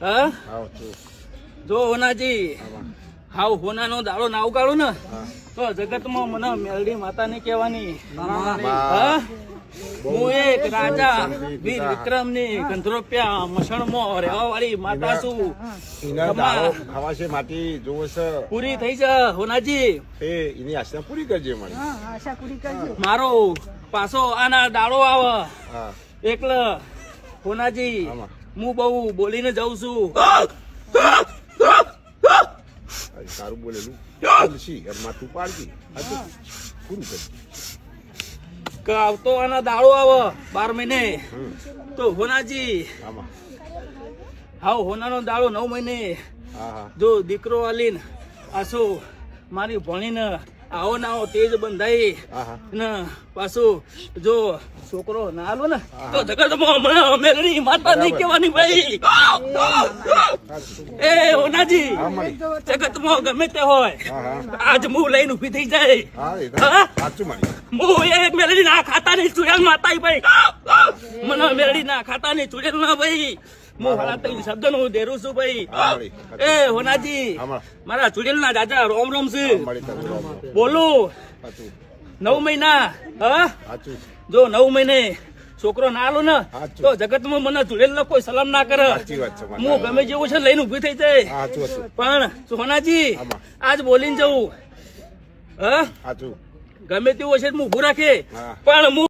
હા જો હોનાજી હાવ હોનાનો દાડો ના ઉગાડું ને તો જગતમાં મને મેલડી માતા ને કહેવાની. હું એક રાજા વીર વિક્રમ ની ગંધર્વપ્યા મસણમાં રહેવા વાળી માતા છું. પૂરી થઈ છે હોનાજી. એની આશા પૂરી કરજે મારો પાછો આના દાડો આવે એટલે હોનાજી હું બહુ બોલીને જાઉં છું. સારું બોલેલું માથું પાડજી પૂરું કરજે. આવતો આના દાડો આવે 12 મહિને તો હોનાજી હાવ હોનાનો દાડો 9 મહિને જો દીકરો આલીને પાછો મારી ભણીને આવો ના આવો તેજ બંધાઈ ને પાછું જો છોકરો ના આલો ને તો જગતમાં મેલડી માતા નહીં કહેવાની ભાઈ. એ હોનાજી જગતમાં ગમે તે હોય આજ હું લઈને ઉભી થઈ જાય. હું એક મેલડી ના ખાતા ની ચુડેલ માતા ભાઈ. મને મેલડી ના ખાતા ની ચુડેલ ના ભાઈ. હું હાલા તઈ શબ્દ નું દેરું છું ભાઈ. એ હોનાજી મારા ચુડેલ ના રાજા રોમ રોમ છે. બોલું 9 મહિના જો 9 મહિને છોકરો ના આલો ને તો જગતમાં મને ચુડેલ કોઈ સલામ ના કરે. હું ગમે જેવું છે લઈને ઉભી થઈ જાય. પણ હોનાજી આજ બોલીને જવું ગમે તેવું હશે હું ઉભું રાખે પણ હું